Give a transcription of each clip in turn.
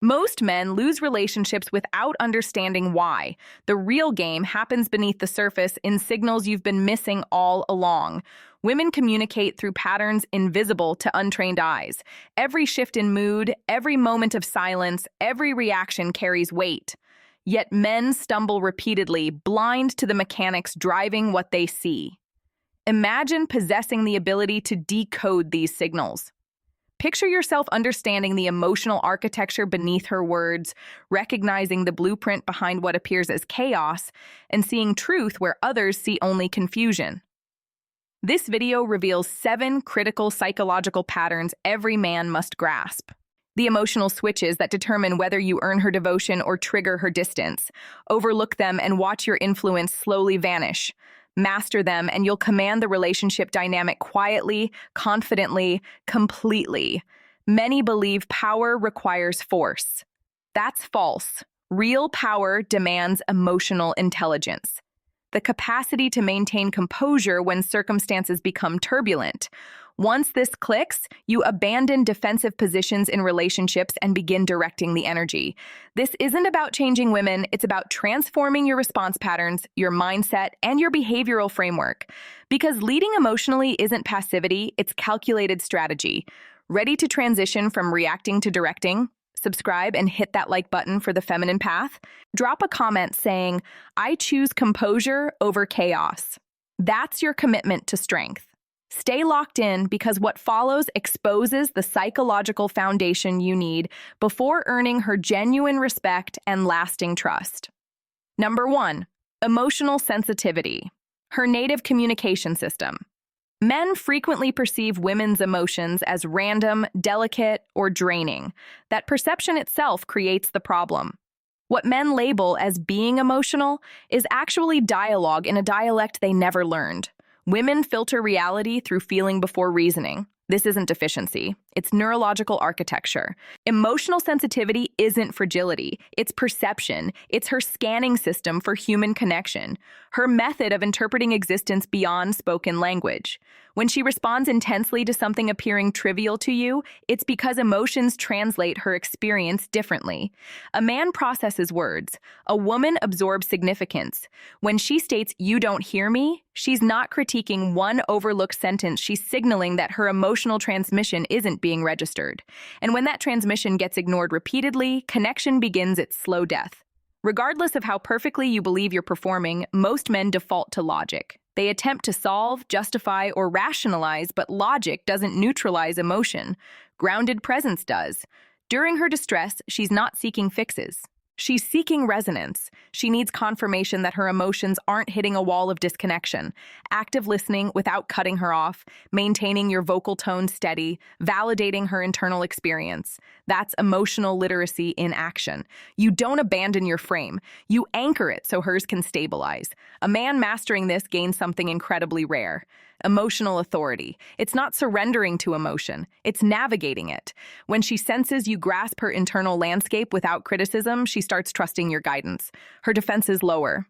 Most men lose relationships without understanding why. The real game happens beneath the surface in signals you've been missing all along. Women communicate through patterns invisible to untrained eyes. Every shift in mood, every moment of silence, every reaction carries weight. Yet men stumble repeatedly, blind to the mechanics driving what they see. Imagine possessing the ability to decode these signals. Picture yourself understanding the emotional architecture beneath her words, recognizing the blueprint behind what appears as chaos, and seeing truth where others see only confusion. This video reveals 7 critical psychological patterns every man must grasp. The emotional switches that determine whether you earn her devotion or trigger her distance. Overlook them and watch your influence slowly vanish. Master them, and you'll command the relationship dynamic quietly, confidently, completely. Many believe power requires force. That's false. Real power demands emotional intelligence. The capacity to maintain composure when circumstances become turbulent. Once this clicks, you abandon defensive positions in relationships and begin directing the energy. This isn't about changing women, it's about transforming your response patterns, your mindset, and your behavioral framework. Because leading emotionally isn't passivity, it's calculated strategy. Ready to transition from reacting to directing? Subscribe and hit that like button for the feminine path. Drop a comment saying, "I choose composure over chaos." That's your commitment to strength. Stay locked in because what follows exposes the psychological foundation you need before earning her genuine respect and lasting trust. Number 1, emotional sensitivity, her native communication system. Men frequently perceive women's emotions as random, delicate, or draining. That perception itself creates the problem. What men label as being emotional is actually dialogue in a dialect they never learned. Women filter reality through feeling before reasoning. This isn't deficiency, it's neurological architecture. Emotional sensitivity isn't fragility, it's perception. It's her scanning system for human connection, her method of interpreting existence beyond spoken language. When she responds intensely to something appearing trivial to you, it's because emotions translate her experience differently. A man processes words. A woman absorbs significance. When she states, "You don't hear me," she's not critiquing one overlooked sentence. She's signaling that her emotional transmission isn't being registered. And when that transmission gets ignored repeatedly, connection begins its slow death. Regardless of how perfectly you believe you're performing, most men default to logic. They attempt to solve, justify, or rationalize, but logic doesn't neutralize emotion. Grounded presence does. During her distress, she's not seeking fixes. She's seeking resonance. She needs confirmation that her emotions aren't hitting a wall of disconnection. Active listening without cutting her off, maintaining your vocal tone steady, validating her internal experience. That's emotional literacy in action. You don't abandon your frame. You anchor it so hers can stabilize. A man mastering this gains something incredibly rare. Emotional authority. It's not surrendering to emotion, it's navigating it. When she senses you grasp her internal landscape without criticism, she starts trusting your guidance. Her defenses lower.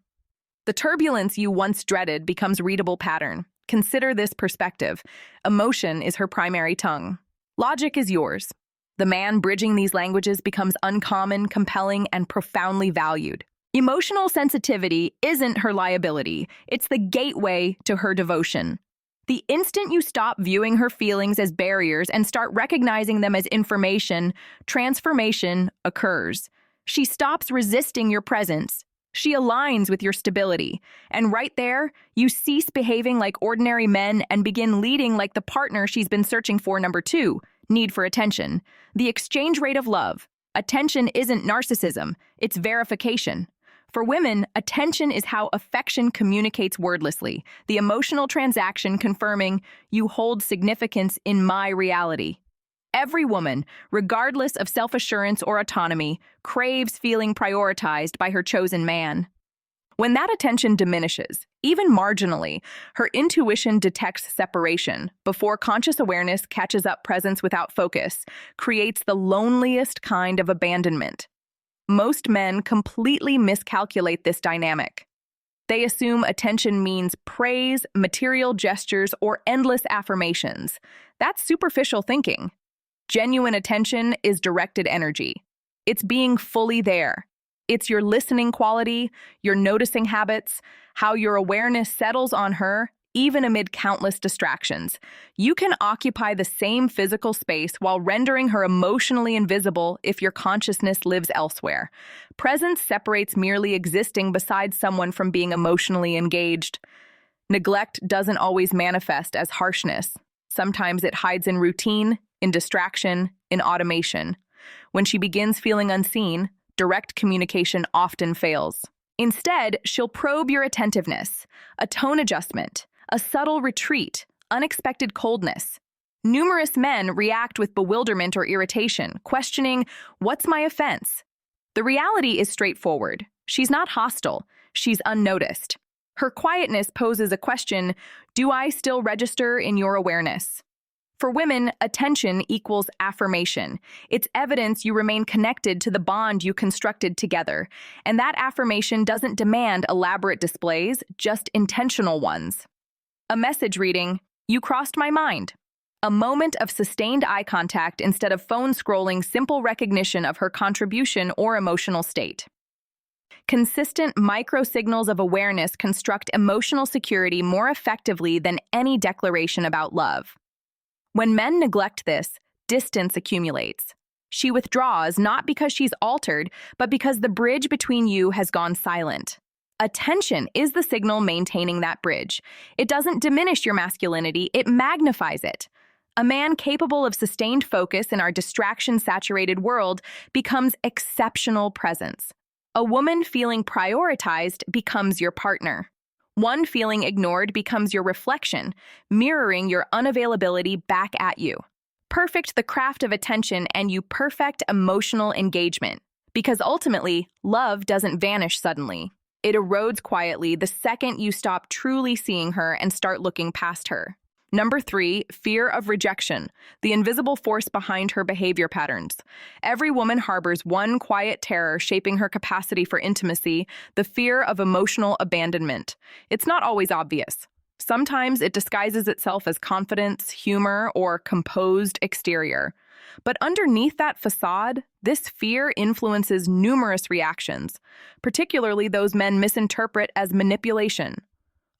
The turbulence you once dreaded becomes readable pattern. Consider this perspective. Emotion is her primary tongue. Logic is yours. The man bridging these languages becomes uncommon, compelling, and profoundly valued. Emotional sensitivity isn't her liability, it's the gateway to her devotion. The instant you stop viewing her feelings as barriers and start recognizing them as information, transformation occurs. She stops resisting your presence. She aligns with your stability. And right there, you cease behaving like ordinary men and begin leading like the partner she's been searching for. Number 2, need for attention. The exchange rate of love. Attention isn't narcissism, it's verification. For women, attention is how affection communicates wordlessly, the emotional transaction confirming, "You hold significance in my reality." Every woman, regardless of self-assurance or autonomy, craves feeling prioritized by her chosen man. When that attention diminishes, even marginally, her intuition detects separation before conscious awareness catches up. Presence without focus creates the loneliest kind of abandonment. Most men completely miscalculate this dynamic. They assume attention means praise, material gestures, or endless affirmations. That's superficial thinking. Genuine attention is directed energy. It's being fully there. It's your listening quality, your noticing habits, how your awareness settles on her, even amid countless distractions. You can occupy the same physical space while rendering her emotionally invisible if your consciousness lives elsewhere. Presence separates merely existing beside someone from being emotionally engaged. Neglect doesn't always manifest as harshness. Sometimes it hides in routine, in distraction, in automation. When she begins feeling unseen, direct communication often fails. Instead, she'll probe your attentiveness, a tone adjustment, a subtle retreat, unexpected coldness. Numerous men react with bewilderment or irritation, questioning, "What's my offense?" The reality is straightforward. She's not hostile. She's unnoticed. Her quietness poses a question: do I still register in your awareness? For women, attention equals affirmation. It's evidence you remain connected to the bond you constructed together. And that affirmation doesn't demand elaborate displays, just intentional ones. A message reading, "You crossed my mind." A moment of sustained eye contact instead of phone scrolling, simple recognition of her contribution or emotional state. Consistent micro-signals of awareness construct emotional security more effectively than any declaration about love. When men neglect this, distance accumulates. She withdraws not because she's altered, but because the bridge between you has gone silent. Attention is the signal maintaining that bridge. It doesn't diminish your masculinity, it magnifies it. A man capable of sustained focus in our distraction-saturated world becomes exceptional presence. A woman feeling prioritized becomes your partner. One feeling ignored becomes your reflection, mirroring your unavailability back at you. Perfect the craft of attention and you perfect emotional engagement. Because ultimately, love doesn't vanish suddenly. It erodes quietly the second you stop truly seeing her and start looking past her. Number 3, fear of rejection, the invisible force behind her behavior patterns. Every woman harbors one quiet terror shaping her capacity for intimacy, the fear of emotional abandonment. It's not always obvious. Sometimes it disguises itself as confidence, humor, or composed exterior. But underneath that facade, this fear influences numerous reactions, particularly those men misinterpret as manipulation.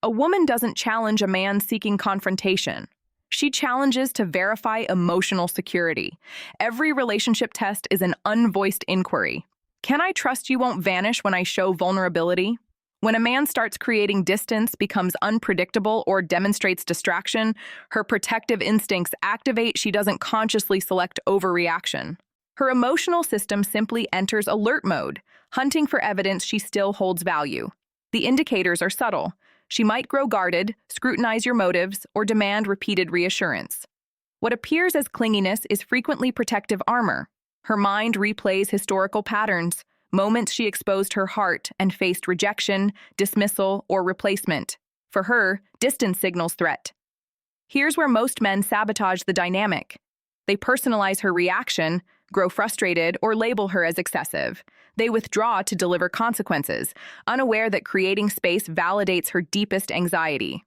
A woman doesn't challenge a man seeking confrontation. She challenges to verify emotional security. Every relationship test is an unvoiced inquiry. Can I trust you won't vanish when I show vulnerability? When a man starts creating distance, becomes unpredictable, or demonstrates distraction, her protective instincts activate. She doesn't consciously select overreaction. Her emotional system simply enters alert mode, hunting for evidence she still holds value. The indicators are subtle. She might grow guarded, scrutinize your motives, or demand repeated reassurance. What appears as clinginess is frequently protective armor. Her mind replays historical patterns, moments she exposed her heart and faced rejection, dismissal, or replacement. For her, distance signals threat. Here's where most men sabotage the dynamic. They personalize her reaction, grow frustrated, or label her as excessive. They withdraw to deliver consequences, unaware that creating space validates her deepest anxiety.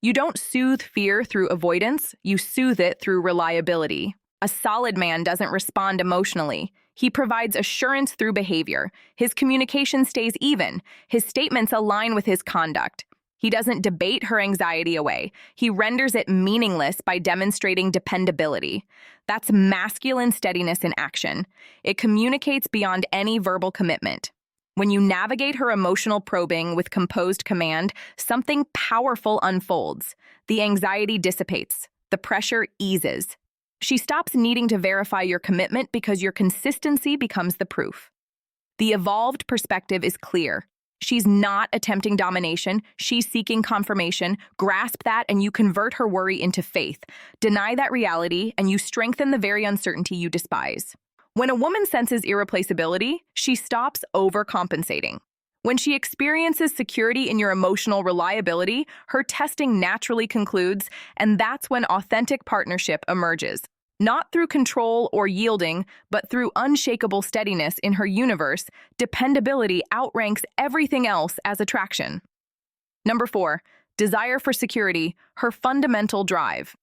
You don't soothe fear through avoidance, you soothe it through reliability. A solid man doesn't respond emotionally. He provides assurance through behavior. His communication stays even. His statements align with his conduct. He doesn't debate her anxiety away. He renders it meaningless by demonstrating dependability. That's masculine steadiness in action. It communicates beyond any verbal commitment. When you navigate her emotional probing with composed command, something powerful unfolds. The anxiety dissipates. The pressure eases. She stops needing to verify your commitment because your consistency becomes the proof. The evolved perspective is clear. She's not attempting domination, she's seeking confirmation. Grasp that and you convert her worry into faith. Deny that reality and you strengthen the very uncertainty you despise. When a woman senses irreplaceability, she stops overcompensating. When she experiences security in your emotional reliability, her testing naturally concludes, and that's when authentic partnership emerges. Not through control or yielding, but through unshakable steadiness in her universe, dependability outranks everything else as attraction. Number 4, desire for security, her fundamental drive.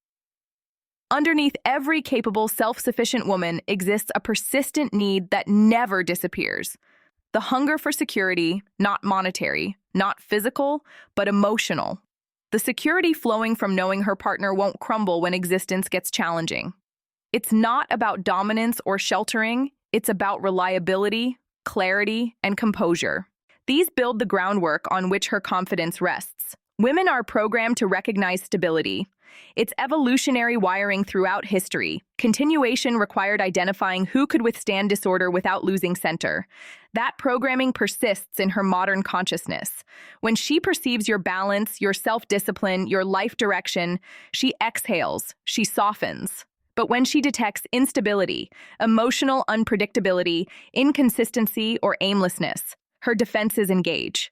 Underneath every capable, self-sufficient woman exists a persistent need that never disappears. The hunger for security, not monetary, not physical, but emotional. The security flowing from knowing her partner won't crumble when existence gets challenging. It's not about dominance or sheltering, it's about reliability, clarity, and composure. These build the groundwork on which her confidence rests. Women are programmed to recognize stability. Its evolutionary wiring throughout history. Continuation required identifying who could withstand disorder without losing center. That programming persists in her modern consciousness. When she perceives your balance, your self-discipline, your life direction, she exhales, she softens. But when she detects instability, emotional unpredictability, inconsistency, or aimlessness, her defenses engage.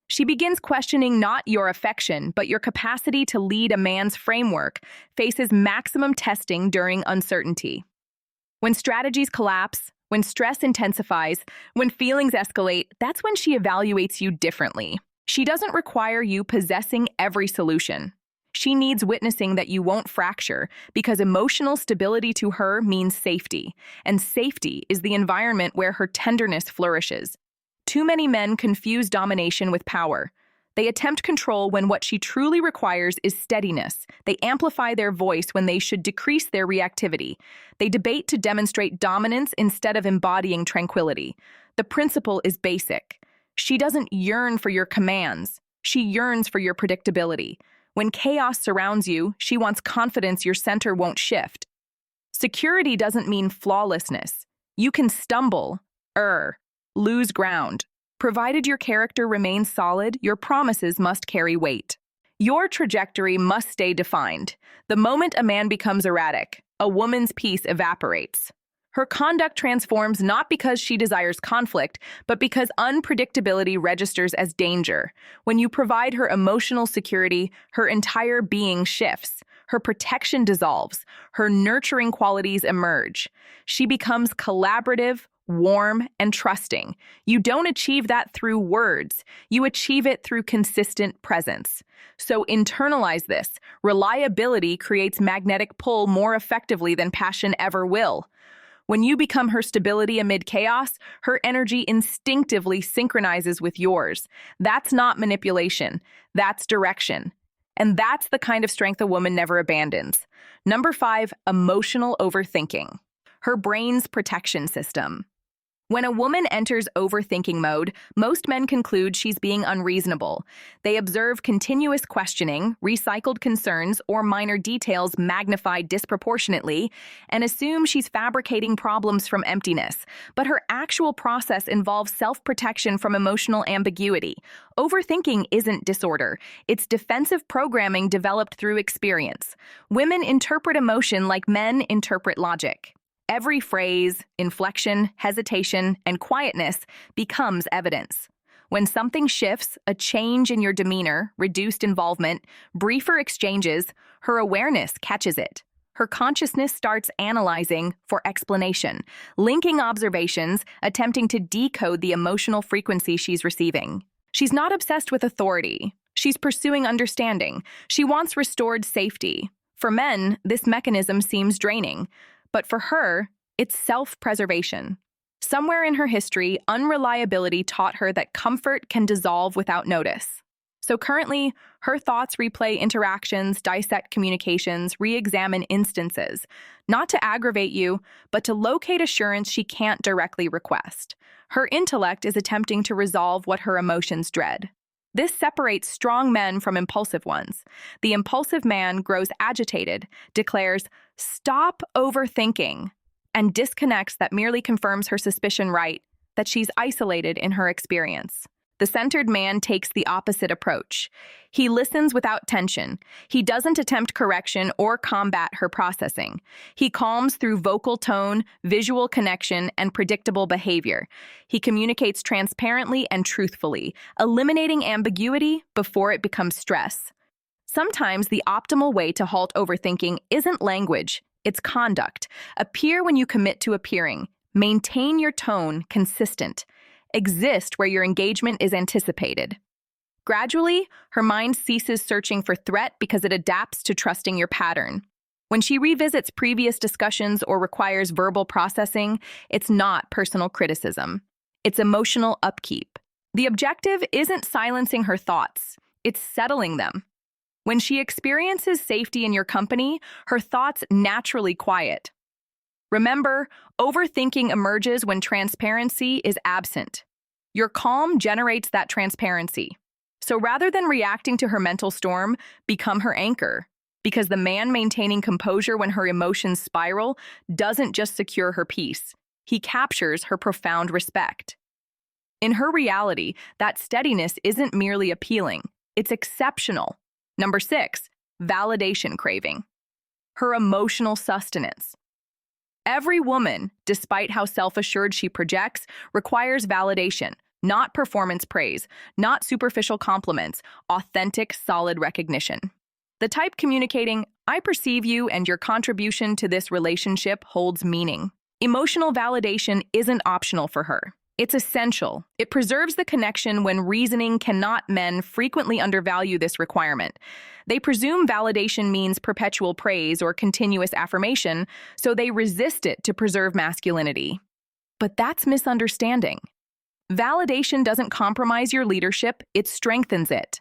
She begins questioning not your affection, but your capacity to lead a man's framework, faces maximum testing during uncertainty. When strategies collapse, when stress intensifies, when feelings escalate, that's when she evaluates you differently. She doesn't require you possessing every solution. She needs witnessing that you won't fracture, because emotional stability to her means safety, and safety is the environment where her tenderness flourishes. Too many men confuse domination with power. They attempt control when what she truly requires is steadiness. They amplify their voice when they should decrease their reactivity. They debate to demonstrate dominance instead of embodying tranquility. The principle is basic. She doesn't yearn for your commands. She yearns for your predictability. When chaos surrounds you, she wants confidence your center won't shift. Security doesn't mean flawlessness. You can stumble, lose ground. Provided your character remains solid, your promises must carry weight. Your trajectory must stay defined. The moment a man becomes erratic, a woman's peace evaporates. Her conduct transforms not because she desires conflict, but because unpredictability registers as danger. When you provide her emotional security, her entire being shifts. Her protection dissolves. Her nurturing qualities emerge. She becomes collaborative, warm, and trusting. You don't achieve that through words. You achieve it through consistent presence. So internalize this. Reliability creates magnetic pull more effectively than passion ever will. When you become her stability amid chaos, her energy instinctively synchronizes with yours. That's not manipulation. That's direction. And that's the kind of strength a woman never abandons. Number 5, emotional overthinking. Her brain's protection system. When a woman enters overthinking mode, most men conclude she's being unreasonable. They observe continuous questioning, recycled concerns, or minor details magnified disproportionately, and assume she's fabricating problems from emptiness. But her actual process involves self-protection from emotional ambiguity. Overthinking isn't disorder. It's defensive programming developed through experience. Women interpret emotion like men interpret logic. Every phrase, inflection, hesitation, and quietness becomes evidence. When something shifts, a change in your demeanor, reduced involvement, briefer exchanges, her awareness catches it. Her consciousness starts analyzing for explanation, linking observations, attempting to decode the emotional frequency she's receiving. She's not obsessed with authority. She's pursuing understanding. She wants restored safety. For men, this mechanism seems draining. But for her, it's self-preservation. Somewhere in her history, unreliability taught her that comfort can dissolve without notice. So currently, her thoughts replay interactions, dissect communications, re-examine instances, not to aggravate you, but to locate assurance she can't directly request. Her intellect is attempting to resolve what her emotions dread. This separates strong men from impulsive ones. The impulsive man grows agitated, declares, "Stop overthinking," and disconnects that merely confirms her suspicion that she's isolated in her experience. The centered man takes the opposite approach. He listens without tension. He doesn't attempt correction or combat her processing. He calms through vocal tone, visual connection, and predictable behavior. He communicates transparently and truthfully, eliminating ambiguity before it becomes stress. Sometimes the optimal way to halt overthinking isn't language, it's conduct. Appear when you commit to appearing. Maintain your tone consistent. Exist where your engagement is anticipated. Gradually, her mind ceases searching for threat because it adapts to trusting your pattern. When she revisits previous discussions or requires verbal processing, it's not personal criticism. It's emotional upkeep. The objective isn't silencing her thoughts, it's settling them. When she experiences safety in your company, her thoughts naturally quiet. Remember, overthinking emerges when transparency is absent. Your calm generates that transparency. So rather than reacting to her mental storm, become her anchor. Because the man maintaining composure when her emotions spiral doesn't just secure her peace, he captures her profound respect. In her reality, that steadiness isn't merely appealing, it's exceptional. Number 6, validation craving. Her emotional sustenance. Every woman, despite how self-assured she projects, requires validation, not performance praise, not superficial compliments, authentic, solid recognition. The type communicating, "I perceive you and your contribution to this relationship holds meaning." Emotional validation isn't optional for her. It's essential. It preserves the connection when reasoning cannot. Men frequently undervalue this requirement. They presume validation means perpetual praise or continuous affirmation, so they resist it to preserve masculinity. But that's misunderstanding. Validation doesn't compromise your leadership, it strengthens it.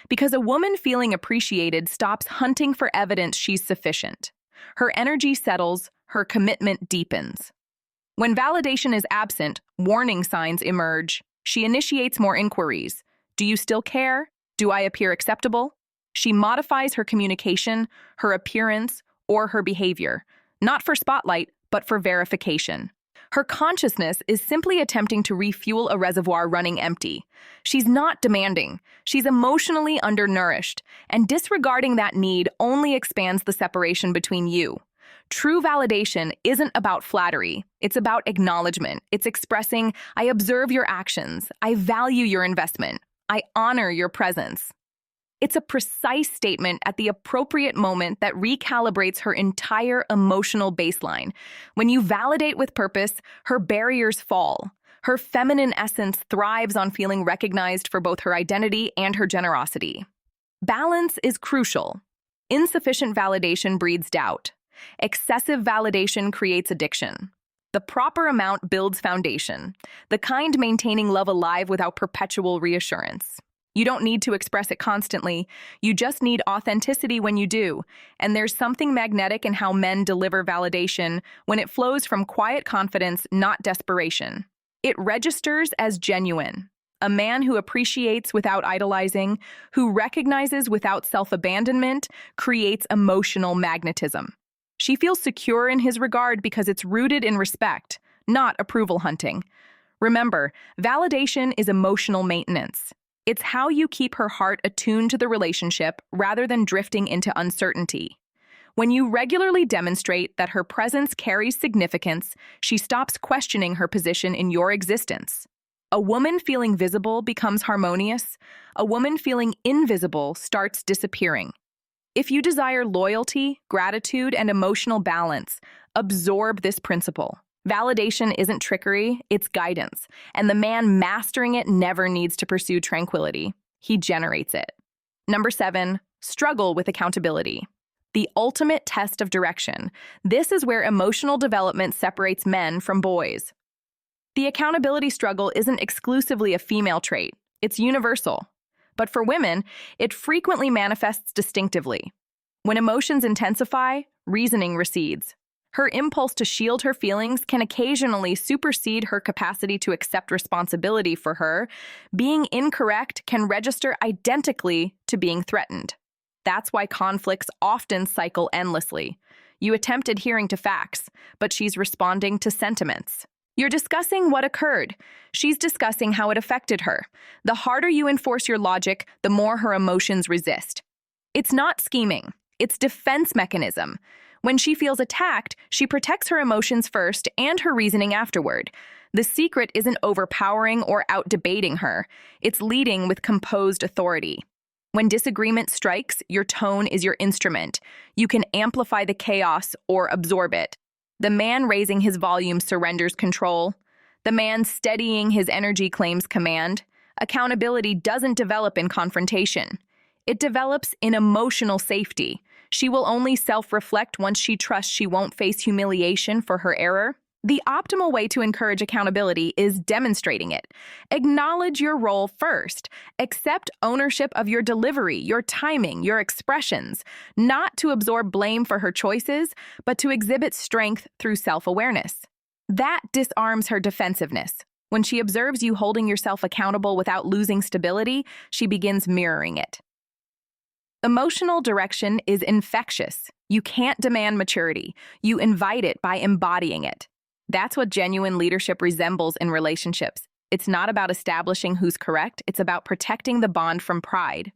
Because a woman feeling appreciated stops hunting for evidence she's sufficient. Her energy settles, her commitment deepens. When validation is absent, warning signs emerge. She initiates more inquiries. Do you still care? Do I appear acceptable? She modifies her communication, her appearance, or her behavior, not for spotlight, but for verification. Her consciousness is simply attempting to refuel a reservoir running empty. She's not demanding. She's emotionally undernourished, and disregarding that need only expands the separation between you. True validation isn't about flattery. It's about acknowledgement. It's expressing, "I observe your actions. I value your investment. I honor your presence." It's a precise statement at the appropriate moment that recalibrates her entire emotional baseline. When you validate with purpose, her barriers fall. Her feminine essence thrives on feeling recognized for both her identity and her generosity. Balance is crucial. Insufficient validation breeds doubt. Excessive validation creates addiction. The proper amount builds foundation, the kind maintaining love alive without perpetual reassurance. You don't need to express it constantly. You just need authenticity when you do. And there's something magnetic in how men deliver validation when it flows from quiet confidence, not desperation. It registers as genuine. A man who appreciates without idolizing, who recognizes without self-abandonment, creates emotional magnetism. She feels secure in his regard because it's rooted in respect, not approval hunting. Remember, validation is emotional maintenance. It's how you keep her heart attuned to the relationship rather than drifting into uncertainty. When you regularly demonstrate that her presence carries significance, she stops questioning her position in your existence. A woman feeling visible becomes harmonious. A woman feeling invisible starts disappearing. If you desire loyalty, gratitude, and emotional balance, absorb this principle. Validation isn't trickery, it's guidance, and the man mastering it never needs to pursue tranquility. He generates it. Number 7, struggle with accountability. The ultimate test of direction. This is where emotional development separates men from boys. The accountability struggle isn't exclusively a female trait, it's universal. But for women, it frequently manifests distinctively. When emotions intensify, reasoning recedes. Her impulse to shield her feelings can occasionally supersede her capacity to accept responsibility for her. Being incorrect can register identically to being threatened. That's why conflicts often cycle endlessly. You attempt adhering to facts, but she's responding to sentiments. You're discussing what occurred. She's discussing how it affected her. The harder you enforce your logic, the more her emotions resist. It's not scheming. It's defense mechanism. When she feels attacked, she protects her emotions first and her reasoning afterward. The secret isn't overpowering or out-debating her. It's leading with composed authority. When disagreement strikes, your tone is your instrument. You can amplify the chaos or absorb it. The man raising his volume surrenders control. The man steadying his energy claims command. Accountability doesn't develop in confrontation. It develops in emotional safety. She will only self-reflect once she trusts she won't face humiliation for her error. The optimal way to encourage accountability is demonstrating it. Acknowledge your role first. Accept ownership of your delivery, your timing, your expressions, not to absorb blame for her choices, but to exhibit strength through self-awareness. That disarms her defensiveness. When she observes you holding yourself accountable without losing stability, she begins mirroring it. Emotional direction is infectious. You can't demand maturity. You invite it by embodying it. That's what genuine leadership resembles in relationships. It's not about establishing who's correct, it's about protecting the bond from pride.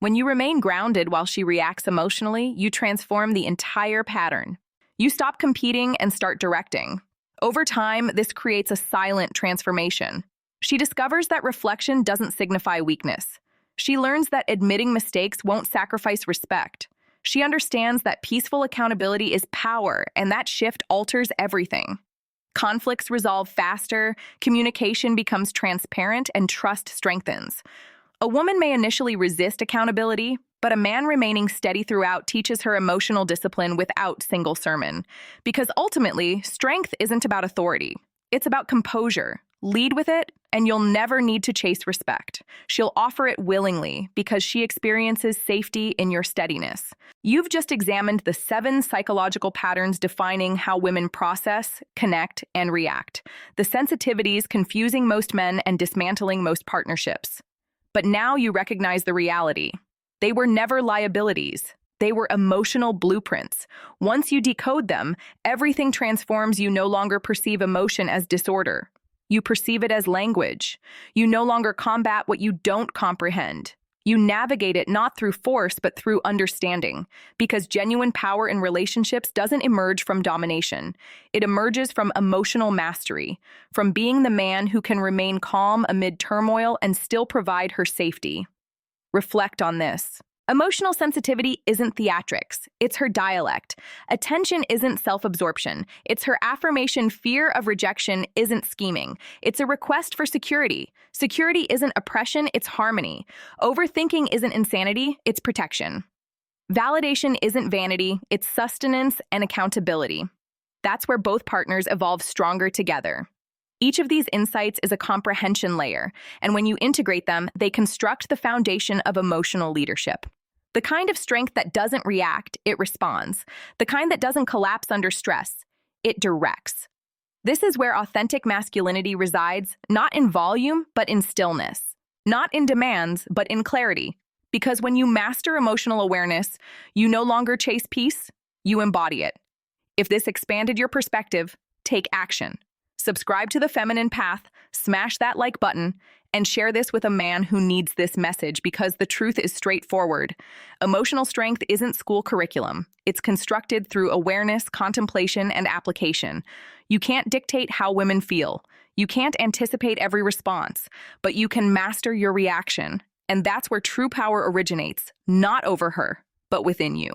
When you remain grounded while she reacts emotionally, you transform the entire pattern. You stop competing and start directing. Over time, this creates a silent transformation. She discovers that reflection doesn't signify weakness. She learns that admitting mistakes won't sacrifice respect. She understands that peaceful accountability is power, and that shift alters everything. Conflicts resolve faster, communication becomes transparent, and trust strengthens. A woman may initially resist accountability, but a man remaining steady throughout teaches her emotional discipline without single sermon. Because ultimately, strength isn't about authority. It's about composure. Lead with it, and you'll never need to chase respect. She'll offer it willingly because she experiences safety in your steadiness. You've just examined the 7 psychological patterns defining how women process, connect, and react. The sensitivities confusing most men and dismantling most partnerships. But now you recognize the reality. They were never liabilities. They were emotional blueprints. Once you decode them, everything transforms. You no longer perceive emotion as disorder. You perceive it as language. You no longer combat what you don't comprehend. You navigate it not through force, but through understanding. Because genuine power in relationships doesn't emerge from domination. It emerges from emotional mastery, from being the man who can remain calm amid turmoil and still provide her safety. Reflect on this. Emotional sensitivity isn't theatrics, it's her dialect. Attention isn't self-absorption, it's her affirmation. Fear of rejection isn't scheming, it's a request for security. Security isn't oppression, it's harmony. Overthinking isn't insanity, it's protection. Validation isn't vanity, it's sustenance and accountability. That's where both partners evolve stronger together. Each of these insights is a comprehension layer, and when you integrate them, they construct the foundation of emotional leadership. The kind of strength that doesn't react, it responds. The kind that doesn't collapse under stress, it directs. This is where authentic masculinity resides, not in volume, but in stillness. Not in demands, but in clarity. Because when you master emotional awareness, you no longer chase peace, you embody it. If this expanded your perspective, take action. Subscribe to The Feminine Path, smash that like button, and share this with a man who needs this message because the truth is straightforward. Emotional strength isn't school curriculum. It's constructed through awareness, contemplation, and application. You can't dictate how women feel. You can't anticipate every response, but you can master your reaction. And that's where true power originates, not over her, but within you.